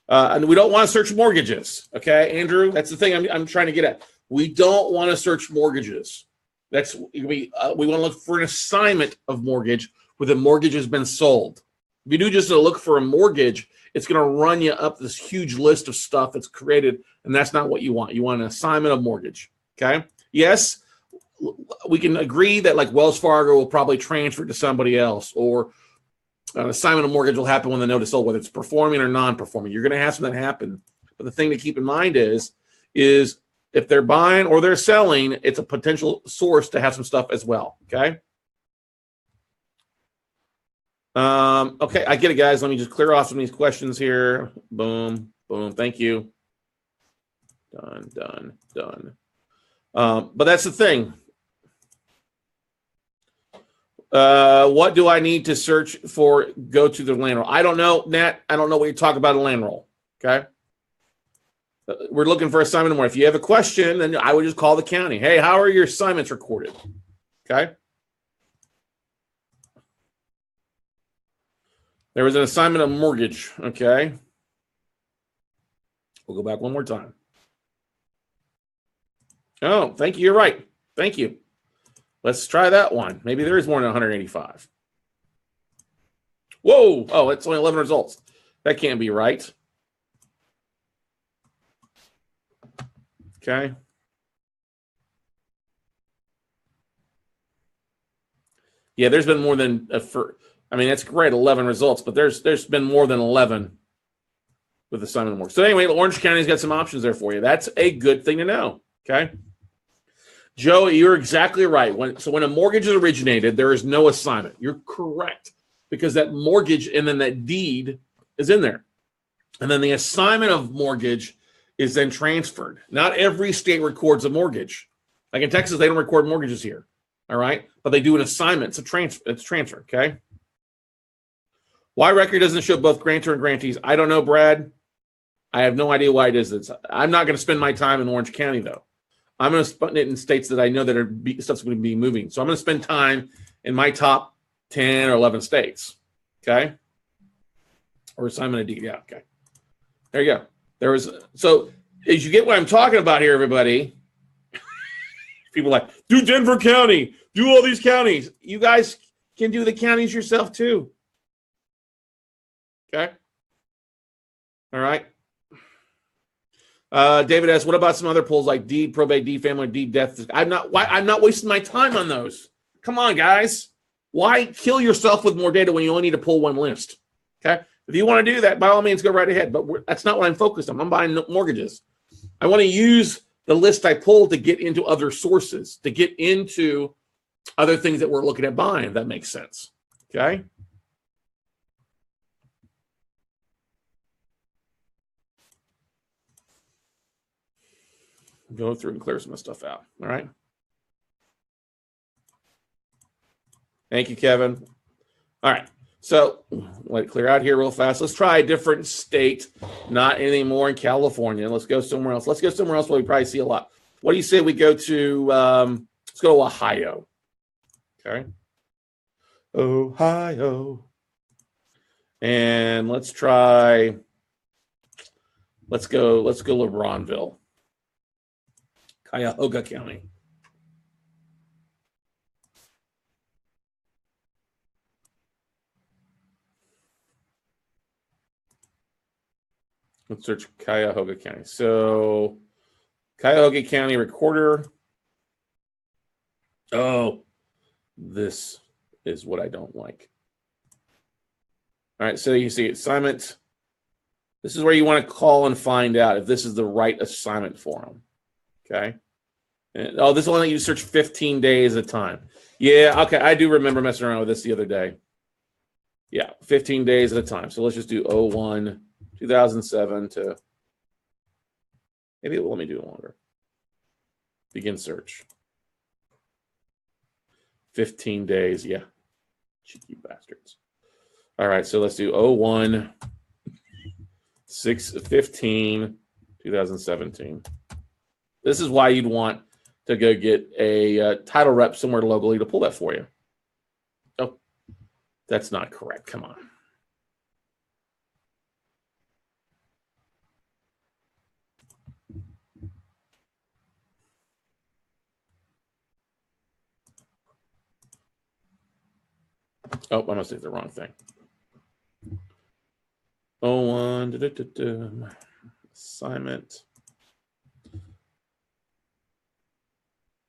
And we don't want to search mortgages. Okay, Andrew, that's the thing I'm trying to get at. We don't want to search mortgages. We want to look for an assignment of mortgage where the mortgage has been sold. If you do just a look for a mortgage, it's going to run you up this huge list of stuff that's created, and that's not what you want. You want an assignment of mortgage. Okay. Yes, we can agree that like Wells Fargo will probably transfer to somebody else, or an assignment of mortgage will happen when the note is sold, whether it's performing or non-performing. You're going to have something happen. But the thing to keep in mind is if they're buying or they're selling, it's a potential source to have some stuff as well. Okay. Okay, I get it, guys. Let me just clear off some of these questions here. Boom, boom. Thank you. Done. But that's the thing. What do I need to search for? Go to the land roll. I don't know, Nat. I don't know what you're talking about a land roll. Okay. We're looking for assignment more. If you have a question, then I would just call the county. Hey, how are your assignments recorded? Okay. There was an assignment of mortgage. Okay. We'll go back one more time. Oh, thank you. You're right. Thank you. Let's try that one. Maybe there is more than 185. Whoa. Oh, it's only 11 results. That can't be right. Okay. Yeah, there's been more than that's great, 11 results, but there's been more than 11 with assignment of mortgage. So anyway, Orange County's got some options there for you. That's a good thing to know. Okay. Joe, you're exactly right. When a mortgage is originated, there is no assignment. You're correct, because that mortgage and then that deed is in there. And then the assignment of mortgage is then transferred. Not every state records a mortgage. Like in Texas, they don't record mortgages here. All right. But they do an assignment. It's a transfer. It's transfer. Okay. Why record doesn't show both grantor and grantees? I don't know, Brad. I have no idea why it is. I'm not going to spend my time in Orange County, though. I'm going to spend it in states that I know that stuff's going to be moving. So I'm going to spend time in my top 10 or 11 states. Okay. Or assignment of deed. Yeah. Okay. There you go. So as you get what I'm talking about here, everybody, people are like, do Denver County, do all these counties. You guys can do the counties yourself too. Okay. All right. David asks, what about some other polls like deed, probate, deed, family, deed, death? I'm not wasting my time on those. Come on, guys. Why kill yourself with more data when you only need to pull one list? Okay. If you want to do that, by all means, go right ahead. But that's not what I'm focused on. I'm buying mortgages. I want to use the list I pulled to get into other sources, to get into other things that we're looking at buying, if that makes sense. Okay. Go through and clear some of stuff out. All right. Thank you, Kevin. All right. So let it clear out here real fast. Let's try a different state, not anything more in California. Let's go somewhere else. Let's go somewhere else where we probably see a lot. What do you say we go to, let's go to Ohio. Okay. Ohio. And let's go LeBronville. Cuyahoga County. Let's search Cuyahoga County. So Cuyahoga County Recorder. Oh, this is what I don't like. All right, so you see assignment. This is where you want to call and find out if this is the right assignment for them. Okay. And, this will let you search 15 days at a time. Yeah, okay. I do remember messing around with this the other day. Yeah, 15 days at a time. So let's just do 01, 2007 to, maybe it will let me do it longer. Begin search. 15 days. Yeah. Cheeky bastards. All right. So let's do 01, 15, 2017. This is why you'd want to go get a title rep somewhere locally to pull that for you. Oh, that's not correct. Come on. Oh, I must have the wrong thing. 01 assignment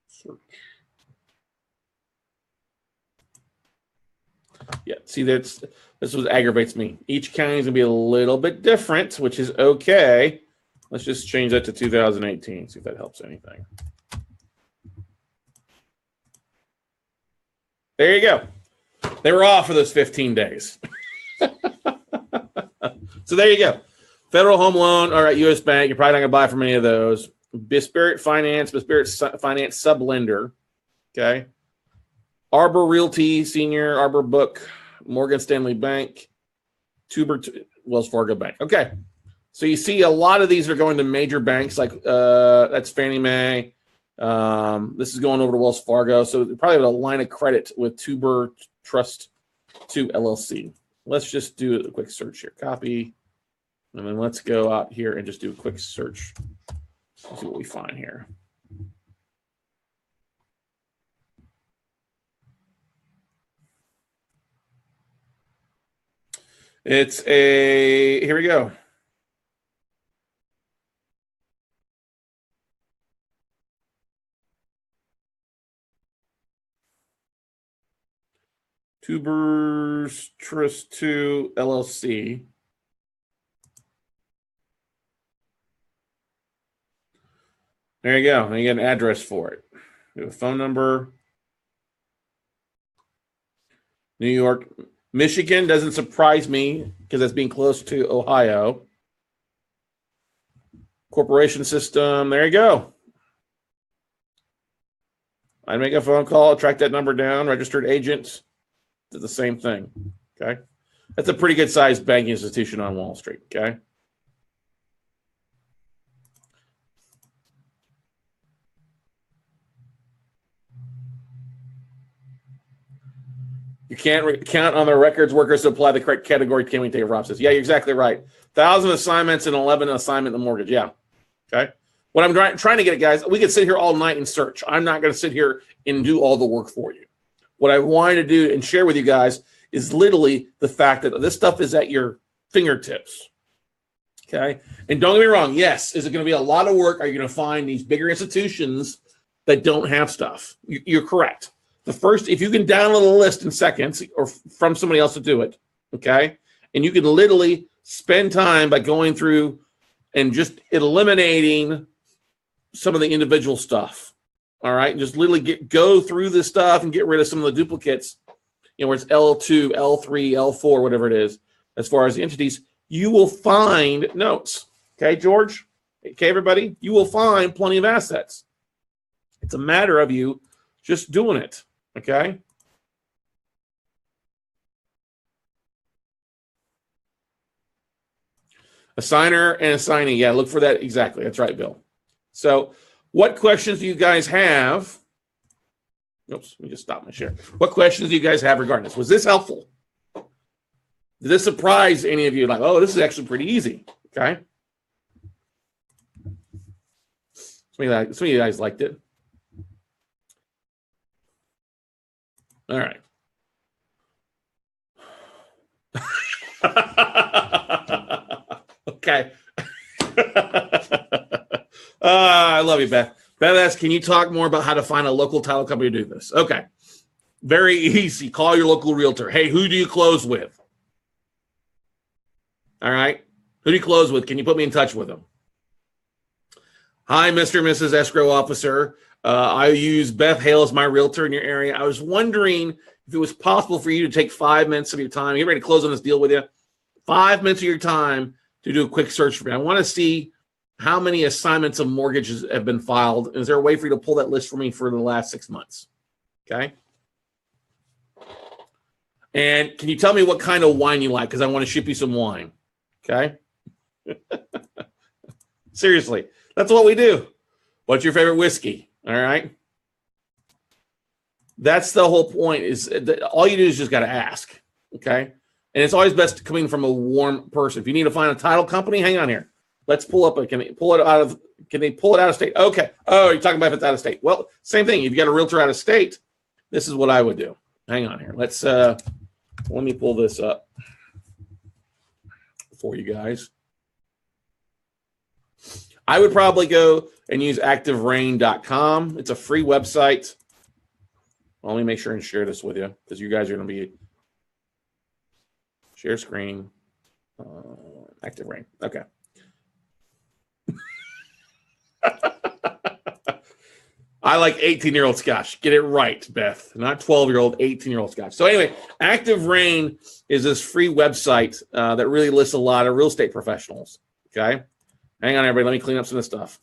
search. Yeah, see, this what aggravates me. Each county is gonna be a little bit different, which is okay. Let's just change that to 2018. See if that helps anything. There you go. They were off for those 15 days. So there you go. Federal Home Loan, all right, U.S. Bank. You're probably not going to buy from any of those. Spirit Finance Sublender. Okay. Arbor Realty Senior, Arbor Book, Morgan Stanley Bank, Wells Fargo Bank. Okay. So you see a lot of these are going to major banks like that's Fannie Mae. This is going over to Wells Fargo. So probably have a line of credit with Tuber Trust 2 LLC. Let's just do a quick search here. Copy. And then let's go out here and just do a quick search. Let's see what we find here. Here we go. Tubers Trust 2 LLC. There you go. And you get an address for it. We have a phone number. New York. Michigan doesn't surprise me because that's being close to Ohio. Corporation system. There you go. I'd make a phone call, track that number down, registered agents. Did the same thing. Okay. That's a pretty good sized banking institution on Wall Street. Okay. You can't count on the records workers to apply the correct category. Can we take Rob says? Yeah, you're exactly right. 1,000 assignments and 11 assignment in the mortgage. Yeah. Okay. What I'm trying to get at, guys, we could sit here all night and search. I'm not going to sit here and do all the work for you. What I wanted to do and share with you guys is literally the fact that this stuff is at your fingertips. Okay. And don't get me wrong. Yes. Is it going to be a lot of work? Are you going to find these bigger institutions that don't have stuff? You're correct. The first, if you can download a list in seconds or from somebody else to do it, okay, and you can literally spend time by going through and just eliminating some of the individual stuff, all right, and just literally go through this stuff and get rid of some of the duplicates, you know, where it's L2, L3, L4, whatever it is, as far as the entities, you will find notes, okay, George? Okay, everybody, you will find plenty of assets. It's a matter of you just doing it. Okay. Assigner and assignee. Yeah, look for that. Exactly. That's right, Bill. So what questions do you guys have? Oops, let me just stop my share. What questions do you guys have regarding this? Was this helpful? Did this surprise any of you? Like, oh, this is actually pretty easy. Okay. Some of you guys liked it. All right. Okay. I love you, Beth. Beth asks, can you talk more about how to find a local title company to do this? Okay. Very easy. Call your local realtor. Hey, who do you close with? All right. Who do you close with? Can you put me in touch with them? Hi, Mr. and Mrs. Escrow Officer. I use Beth Hale as my realtor in your area. I was wondering if it was possible for you to take 5 minutes of your time. Get ready to close on this deal with you. 5 minutes of your time to do a quick search for me. I want to see how many assignments of mortgages have been filed. Is there a way for you to pull that list for me for the last 6 months? Okay. And can you tell me what kind of wine you like? Because I want to ship you some wine. Okay. Seriously, that's what we do. What's your favorite whiskey? All right. That's the whole point, is that all you do is just got to ask. Okay. And it's always best coming from a warm person. If you need to find a title company, hang on here. Let's pull up can they pull it out of state? Okay. Oh, you're talking about if it's out of state. Well, same thing. If you got a realtor out of state, this is what I would do. Hang on here. Let's Let me pull this up for you guys. I would probably go and use activerain.com. It's a free website. Let me make sure and share this with you because you guys are going to be share screen. Active Rain. Okay. I like 18-year-old Scotch. Get it right, Beth. Not 12-year-old, 18-year-old Scotch. So anyway, Active Rain is this free website that really lists a lot of real estate professionals. Okay. Hang on, everybody. Let me clean up some of this stuff.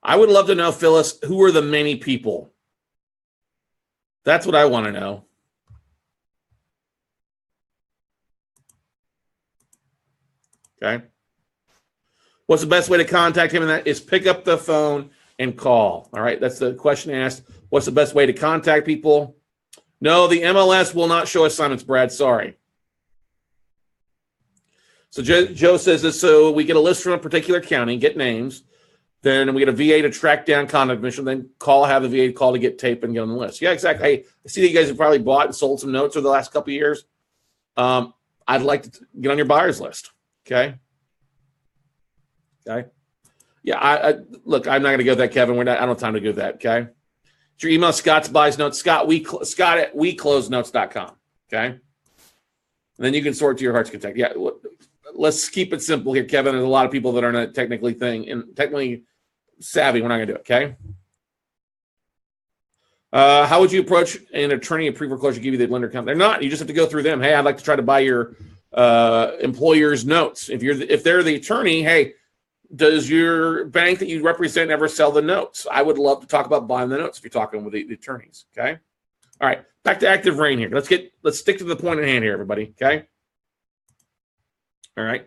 I would love to know, Phyllis, who are the many people? That's what I want to know. Okay. What's the best way to contact him? And that is pick up the phone and call. All right. That's the question asked. What's the best way to contact people? No, the MLS will not show assignments, Brad. Sorry. So Joe says this, so we get a list from a particular county, get names, then we get a VA to track down contact information, then have the VA call to get tape and get on the list. Yeah, exactly. Hey, I see that you guys have probably bought and sold some notes over the last couple of years. I'd like to get on your buyer's list. Okay. Okay. Yeah. I look, I'm not going to go that, Kevin. I don't have time to go that. Okay. It's your email, Scott's buys notes, Scott at weclosenotes.com. Okay. And then you can sort to your heart's content. Yeah. Let's keep it simple here, Kevin. There's a lot of people that are not technically savvy. We're not going to do it. Okay. How would you approach an attorney at pre-foreclosure give you the lender account? They're not. You just have to go through them. Hey, I'd like to try to buy your employer's notes. If they're the attorney, hey, does your bank that you represent ever sell the notes? I would love to talk about buying the notes if you're talking with the attorneys. Okay. All right. Back to Active Rain here. Let's stick to the point at hand here, everybody. Okay. All right.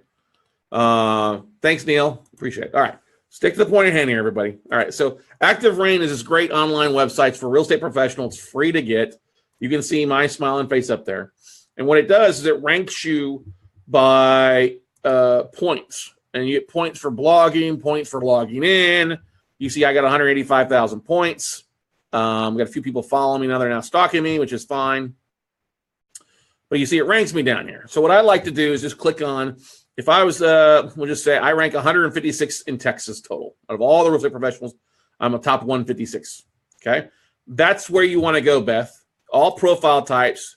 Thanks, Neil. Appreciate it. All right. Stick to the point at hand here, everybody. All right. So Active Rain is this great online website for real estate professionals. It's free to get. You can see my smiling face up there. And what it does is it ranks you by points. And you get points for blogging, points for logging in. You see I got 185,000 points. Got a few people following me now. They're now stalking me, which is fine. But you see it ranks me down here. So what I like to do is just click on, if I was, we'll just say I rank 156 in Texas total. Out of all the real estate professionals, I'm a top 156. Okay. That's where you want to go, Beth. All profile types,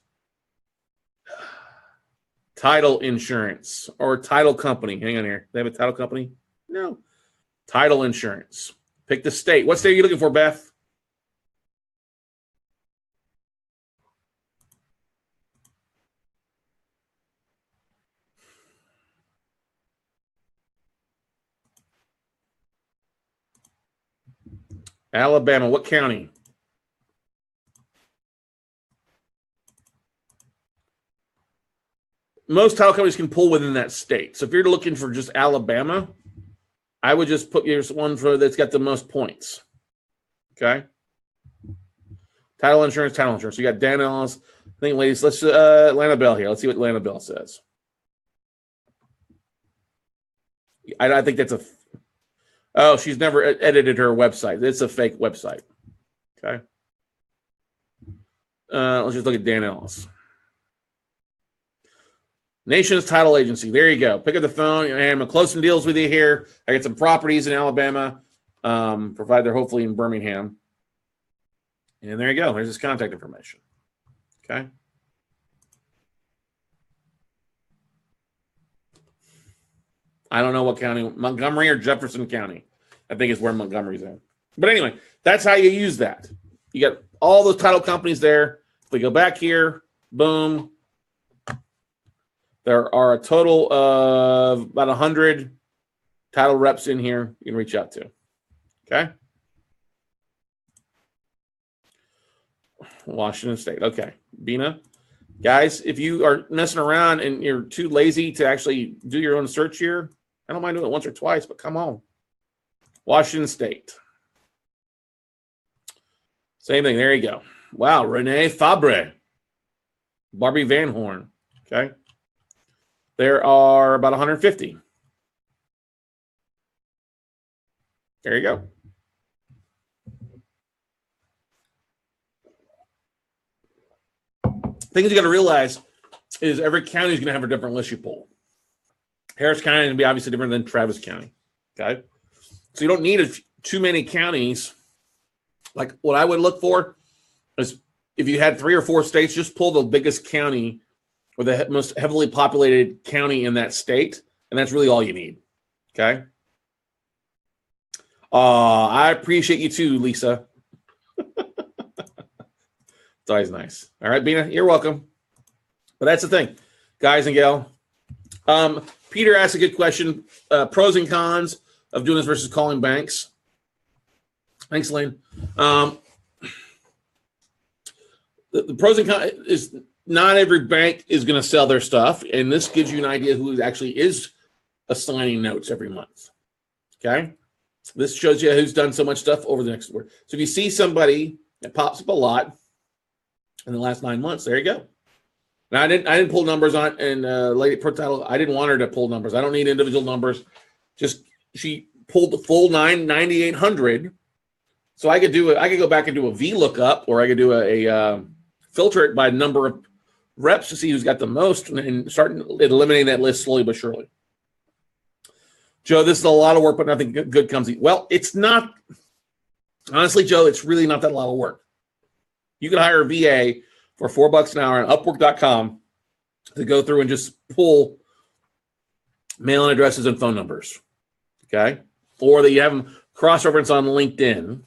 title insurance or title company. Hang on here. They have a title company? No. Title insurance. Pick the state. What state are you looking for, Beth? Alabama. What county? Most title companies can pull within that state. So if you're looking for just Alabama, I would just put your one for that's got the most points. Okay. Title insurance. You got Dan Ellis. I think, ladies, let's Atlanta Bell here. Let's see what Atlanta Bell says. I think that's she's never edited her website. It's a fake website. Okay. Let's just look at Dan Ellis. Nation's Title Agency. There you go. Pick up the phone. And I'm going to close some deals with you here. I got some properties in Alabama, provided they're hopefully in Birmingham. And there you go. There's his contact information. Okay. I don't know what county, Montgomery or Jefferson County. I think is where Montgomery's in. But anyway, that's how you use that. You got all those title companies there. If we go back here, boom. There are a total of about 100 title reps in here you can reach out to. Okay. Washington State. Okay. Bina. Guys, if you are messing around and you're too lazy to actually do your own search here, I don't mind doing it once or twice, but come on. Washington State. Same thing. There you go. Wow. Renee Fabre. Barbie Van Horn. Okay. There are about 150. There you go. things you got to realize is every county is going to have a different list you pull. Harris County is going to be obviously different than Travis County. Okay. So you don't need too many counties. Like what I would look for is if you had 3 or 4 states, just pull the biggest county or the most heavily populated county in that state. And that's really all you need. Okay. I appreciate you too, Lisa. It's always nice. All right, Bina, you're welcome. But that's the thing, guys and gal. Peter asked a good question. Pros and cons of doing this versus calling banks. Thanks, Lane. The pros and cons is not every bank is going to sell their stuff, and this gives you an idea who actually is assigning notes every month. Okay? This shows you who's done so much stuff over the next word. So if you see somebody that pops up a lot in the last 9 months, there you go. Now I didn't pull numbers on, and Lady Pro Title, I didn't want her to pull numbers. I don't need individual numbers. Just she pulled the full 9,800. So I could go back and do a VLOOKUP, or I could do a filter it by number of reps to see who's got the most, and start eliminating that list slowly but surely. Joe, this is a lot of work, but nothing good comes. Well, it's not. Honestly, Joe, it's really not that a lot of work. You can hire a VA for $4 an hour on Upwork.com to go through and just pull mailing addresses and phone numbers. Okay, or that you have them cross-reference on LinkedIn.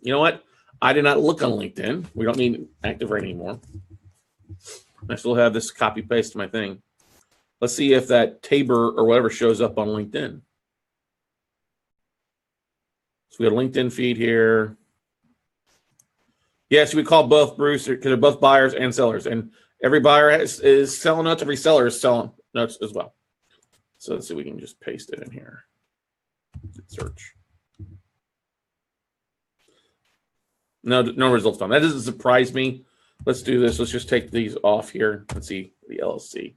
You know what? I did not look on LinkedIn. We don't need Active-Rate anymore. I still have this copy-paste my thing. Let's see if that Tabor or whatever shows up on LinkedIn. So we got a LinkedIn feed here. Yes, we call both, Bruce, because they're both buyers and sellers. And every buyer is selling notes. Every seller is selling notes as well. So let's see if we can just paste it in here. Search. No results found. That doesn't surprise me. Let's do this. Let's just take these off here and see the LLC.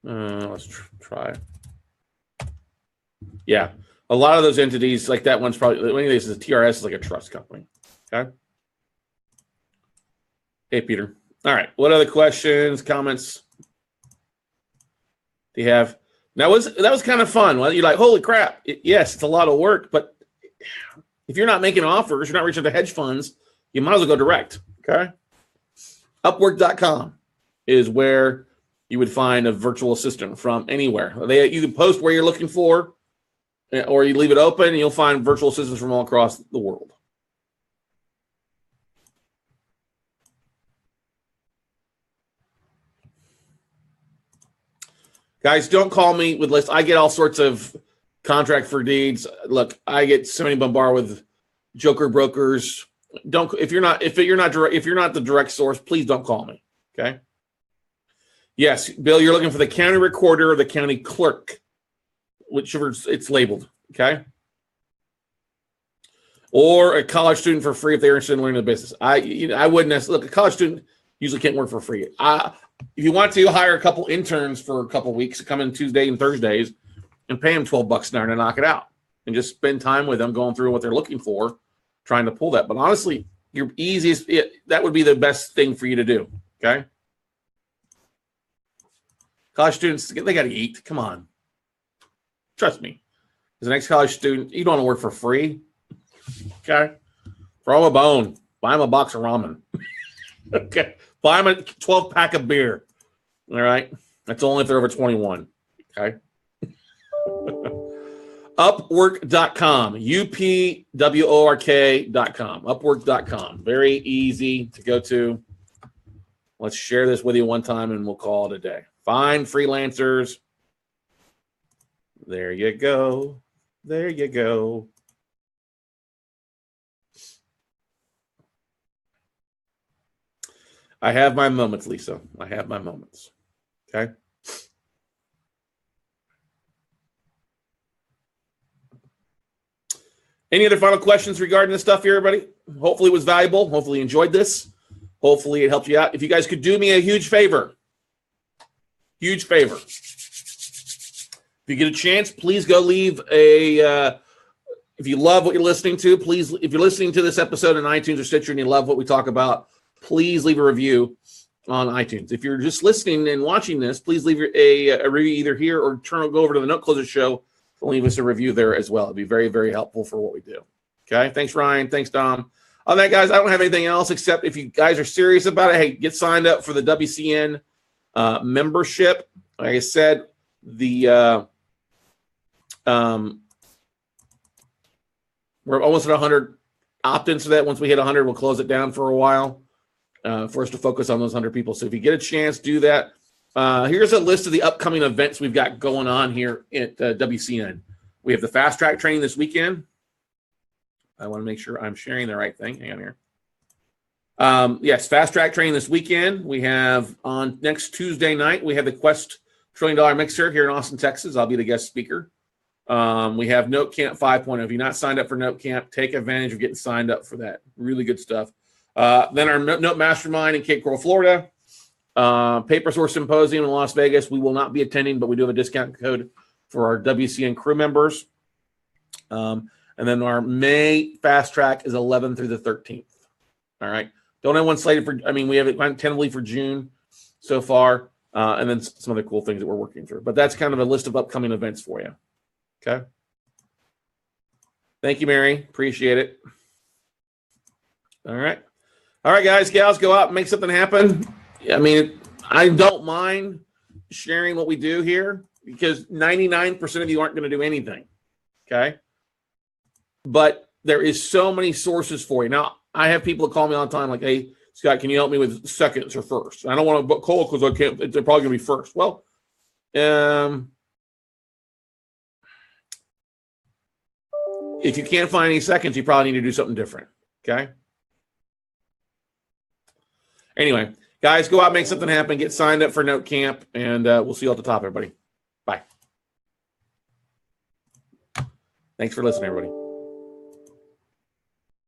Let's try. Yeah, a lot of those entities, like that one's probably, one of these is a TRS, is like a trust company. Okay. Hey, Peter. All right. What other questions, comments do you have? That was kind of fun. Well, you're like, holy crap. Yes, it's a lot of work, but if you're not making offers, you're not reaching the hedge funds, you might as well go direct. Okay. Upwork.com is where you would find a virtual assistant from anywhere. You can post where you're looking for, or you leave it open, and you'll find virtual assistants from all across the world. Guys, don't call me with lists. I get all sorts of contract for deeds. Look, I get so many bombarded with joker brokers. If you're not the direct source, please don't call me. Okay. Yes, Bill, you're looking for the county recorder or the county clerk, whichever it's labeled. Okay. Or a college student for free if they're interested in learning the business. I wouldn't necessarily look. A college student usually can't work for free. If you want to hire a couple interns for a couple weeks to come in Tuesday and Thursdays and pay them $12 an hour to knock it out, and just spend time with them going through what they're looking for, trying to pull that. But honestly, that would be the best thing for you to do. Okay. College students, they got to eat. Come on. Trust me. As an ex-college student, you don't want to work for free. Okay. Throw them a bone. Buy them a box of ramen. Okay. Buy them a 12-pack of beer. All right. That's only if they're over 21. Okay. Upwork.com. UPWORK.com. Upwork.com. Very easy to go to. Let's share this with you one time and we'll call it a day. Find freelancers. There you go. There you go. I have my moments, Lisa. I have my moments. Okay. Any other final questions regarding this stuff here, everybody? Hopefully it was valuable. Hopefully you enjoyed this. Hopefully it helped you out. If you guys could do me a huge favor. Huge favor. If you get a chance, please go leave a if you love what you're listening to, please, if you're listening to this episode in iTunes or Stitcher and you love what we talk about, please leave a review on iTunes. If you're just listening and watching this, please leave a review either here or go over to the Note Closer Show and leave us a review there as well. It'd be very, very helpful for what we do. Okay. Thanks, Ryan. Thanks, Dom. On that, guys, I don't have anything else except if you guys are serious about it, hey, get signed up for the WCN membership. Like I said, we're almost at 100 opt-ins for that. Once we hit 100, we'll close it down for a while for us to focus on those 100 people. So if you get a chance, do that. Here's a list of the upcoming events we've got going on here at WCN. We have the fast track training this weekend. I want to make sure I'm sharing the right thing. Hang on here. Yes, fast track training this weekend. We have on next Tuesday night, we have the Quest $1 Trillion Mixer here in Austin, Texas. I'll be the guest speaker. We have Note Camp 5.0. If you're not signed up for Note Camp, take advantage of getting signed up for that. Really good stuff. Then our Note Mastermind in Cape Coral, Florida. Paper Source Symposium in Las Vegas. We will not be attending, but we do have a discount code for our WCN crew members. And then our May fast track is 11th through the 13th. All right. Don't have one slated for, we have it tentatively for June so far. And then some other cool things that we're working through. But that's kind of a list of upcoming events for you. Okay. Thank you, Mary. Appreciate it. All right. All right, guys, gals, go out and make something happen. I don't mind sharing what we do here because 99% of you aren't going to do anything. Okay. But there is so many sources for you. Now, I have people that call me all the time like, hey, Scott, can you help me with seconds or first? I don't want to book Cole because I can't. They're probably going to be first. Well, if you can't find any seconds, you probably need to do something different. Okay. Anyway, guys, go out, make something happen, get signed up for Note Camp, and we'll see you at the top, everybody. Bye. Thanks for listening, everybody.